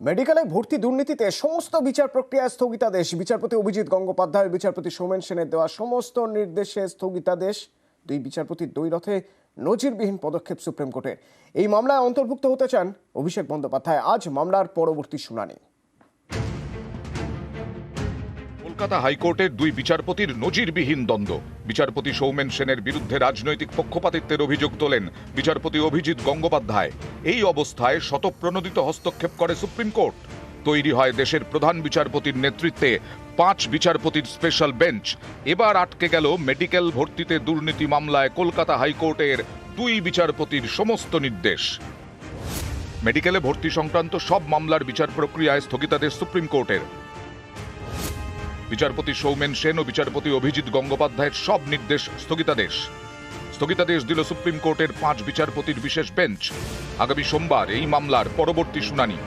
মেডিকেলে ভর্তি দুর্নীতিতে সমস্ত বিচার প্রক্রিয়া স্থগিতাদেশ। বিচারপতি অভিজিৎ গঙ্গোপাধ্যায়, বিচারপতি সৌমেন সেনের দেওয়া সমস্ত নির্দেশে স্থগিতাদেশ। দুই বিচারপতির দ্বৈরথে নজিরবিহীন পদক্ষেপ সুপ্রিম কোর্টের। এই মামলায় অন্তর্ভুক্ত হতে চান অভিষেক বন্দ্যোপাধ্যায়। আজ মামলার পরবর্তী শুনানি। কলকাতা হাইকোর্টের দুই বিচারপতির নজিরবিহীন দ্বন্দ্ব। বিচারপতি সৌমেন সেনের বিরুদ্ধে রাজনৈতিক পক্ষপাতিত্বের অভিযোগ তোলেন বিচারপতি অভিজিৎ গঙ্গোপাধ্যায়। এই অবস্থায় স্বতঃপ্রণোদিত হস্তক্ষেপ করে সুপ্রিম কোর্ট। তৈরি হয় দেশের প্রধান বিচারপতির নেতৃত্বে 5 বিচারপতির স্পেশাল বেঞ্চ। এবার আটকে গেল মেডিকেল ভর্তিতে দুর্নীতি মামলায় কলকাতা হাইকোর্টের দুই বিচারপতির সমস্ত নির্দেশ। মেডিকেলে ভর্তি সংক্রান্ত সব মামলার বিচার প্রক্রিয়ায় স্থগিতাদেশ সুপ্রিম কোর্টের। বিচারপতি সৌমেন সেন ও বিচারপতি অভিজিৎ গঙ্গোপাধ্যায়ের সব নির্দেশ স্থগিতাদেশ দিল সুপ্রিম কোর্টের 5 বিচারপতির বিশেষ বেঞ্চ। আগামী সোমবার এই মামলার পরবর্তী শুনানি।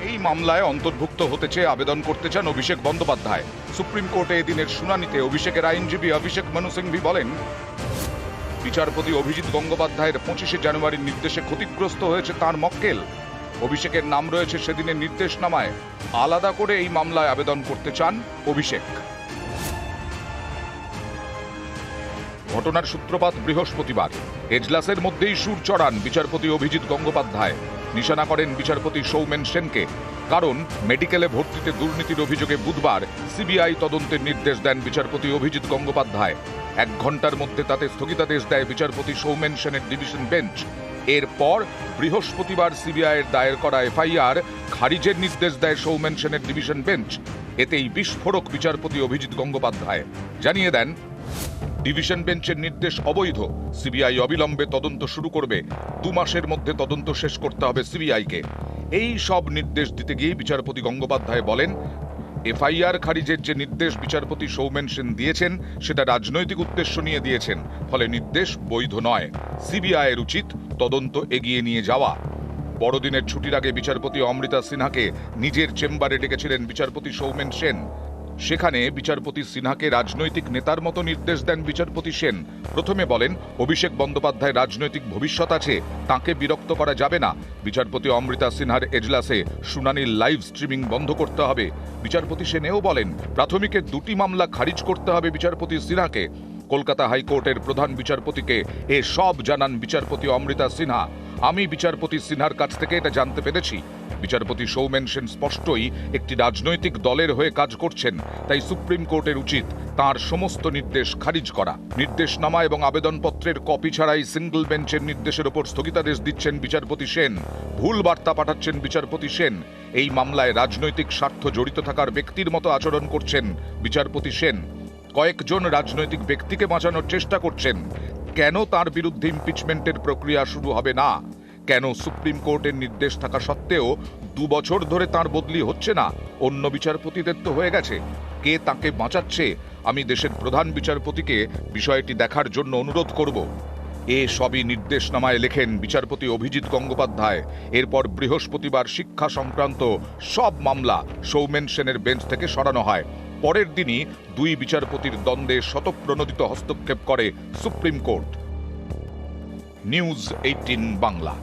এই মামলায় অন্তর্ভুক্ত হতে চেয়ে আবেদন করতে চান অভিষেক বন্দ্যোপাধ্যায়। সুপ্রিম কোর্টে এদিনের শুনানিতে অভিষেকের আইনজীবী অভিষেক মনু সিংভি বলেন, বিচারপতি অভিজিৎ গঙ্গোপাধ্যায়ের 25শে জানুয়ারির নির্দেশে ক্ষতিগ্রস্ত হয়েছে তাঁর মক্কেল। অভিষেকের নাম রয়েছে সেদিনের নির্দেশনামায়। আলাদা করে এই মামলায় আবেদন করতে চান অভিষেক। ঘটনার সূত্রপাত বৃহস্পতিবার। এজলাসের মধ্যেই সুর চড়ান বিচারপতি অভিজিৎ গঙ্গোপাধ্যায়। নিশানা করেন বিচারপতি সৌমেন সেনকে। কারণ মেডিকেলে ভর্তিতে দুর্নীতির অভিযোগে বুধবার সিবিআই তদন্তের নির্দেশ দেন বিচারপতি অভিজিৎ গঙ্গোপাধ্যায়। 1 ঘন্টার মধ্যে তাতে স্থগিতাদেশ দেয় বিচারপতি সৌমেন সেনের ডিভিশন বেঞ্চ। এরপর বৃহস্পতিবার সিবিআইয়ের দায়ের করা এফআইআর খারিজের নির্দেশ দেয় সৌমেন সেনের ডিভিশন বেঞ্চ। এতেই বিস্ফোরক বিচারপতি অভিজিৎ গঙ্গোপাধ্যায় জানিয়ে দেন, ডিভিশন বেঞ্চের নির্দেশ অবৈধ। সিবিআই অবিলম্বে তদন্ত শুরু করবে। 2 মাসের মধ্যে তদন্ত শেষ করতে হবে সিবিআইকে। এই সব নির্দেশ দিতে গিয়ে বিচারপতি গঙ্গোপাধ্যায় বলেন, এফআইআর খারিজের যে নির্দেশ বিচারপতি সৌমেন সেন দিয়েছেন সেটা রাজনৈতিক উদ্দেশ্য নিয়ে দিয়েছেন, ফলে নির্দেশ বৈধ নয়। সিবিআইয়ের উচিত তদন্ত এগিয়ে নিয়ে যাওয়া। বড়দিনের ছুটির আগে বিচারপতি অমৃতা সিনহাকে নিজের চেম্বারে ডেকেছিলেন বিচারপতি সৌমেন সেন। সেখানে বিচারপতি সিনহাকে রাজনৈতিক নেতার মতো নির্দেশ দেন বিচারপতি সেন। প্রথমে বলেন, অভিষেক বন্দ্যোপাধ্যায় রাজনৈতিক ভবিষ্যৎ আছে, তাকে বিরক্ত করা যাবে না। বিচারপতি অমৃতা সিনহার এজলাসে শুনানির লাইভ স্ট্রিমিং বন্ধ করতে হবে। বিচারপতি সেনেও বলেন, প্রাথমিকের 2টি মামলা খারিজ করতে হবে বিচারপতি সিনহাকে। কলকাতা হাইকোর্টের প্রধান বিচারপতিকে এ সব জানান বিচারপতি অমৃতা সিনহা। আমি বিচারপতি সিনহার কাছ থেকে এটা জানতে পেরেছি। বিচারপতি সৌমেন সেন স্পষ্টই একটি রাজনৈতিক দলের হয়ে কাজ করছেন, তাই সুপ্রিম কোর্টের উচিত তাঁর সমস্ত নির্দেশ খারিজ করা। নির্দেশনামা এবং আবেদনপত্রের কপি ছাড়াই সিঙ্গল বেঞ্চের নির্দেশের ওপর স্থগিতাদেশ দিচ্ছেন বিচারপতি সেন। ভুল বার্তা পাঠাচ্ছেন বিচারপতি সেন। এই মামলায় রাজনৈতিক স্বার্থ জড়িত থাকার ব্যক্তির মতো আচরণ করছেন বিচারপতি সেন। কয়েকজন রাজনৈতিক ব্যক্তিকে বাঁচানোর চেষ্টা করছেন। কেন তার বিরুদ্ধে ইমপিচমেন্টের প্রক্রিয়া শুরু হবে না? কেন সুপ্রিম কোর্টের নির্দেশ থাকা সত্ত্বেও 2 বছর ধরে তার বদলি হচ্ছে না? অন্য বিচারপতিদের তো হয়ে গেছে। কে তাকে বাঁচাচ্ছে? আমি দেশের প্রধান বিচারপতিকে বিষয়টি দেখার জন্য অনুরোধ করব। এ সবই নির্দেশনামায় লেখেন বিচারপতি অভিজিৎ গঙ্গোপাধ্যায়। এরপর বৃহস্পতিবার শিক্ষা সংক্রান্ত সব মামলা সৌমেন সেনের বেঞ্চ থেকে সরানো হয়। পরের দিনই 2 বিচারপতির দ্বন্দ্বে স্বতঃপ্রণোদিত হস্তক্ষেপ করে সুপ্রিম কোর্ট। নিউজ 18 বাংলা।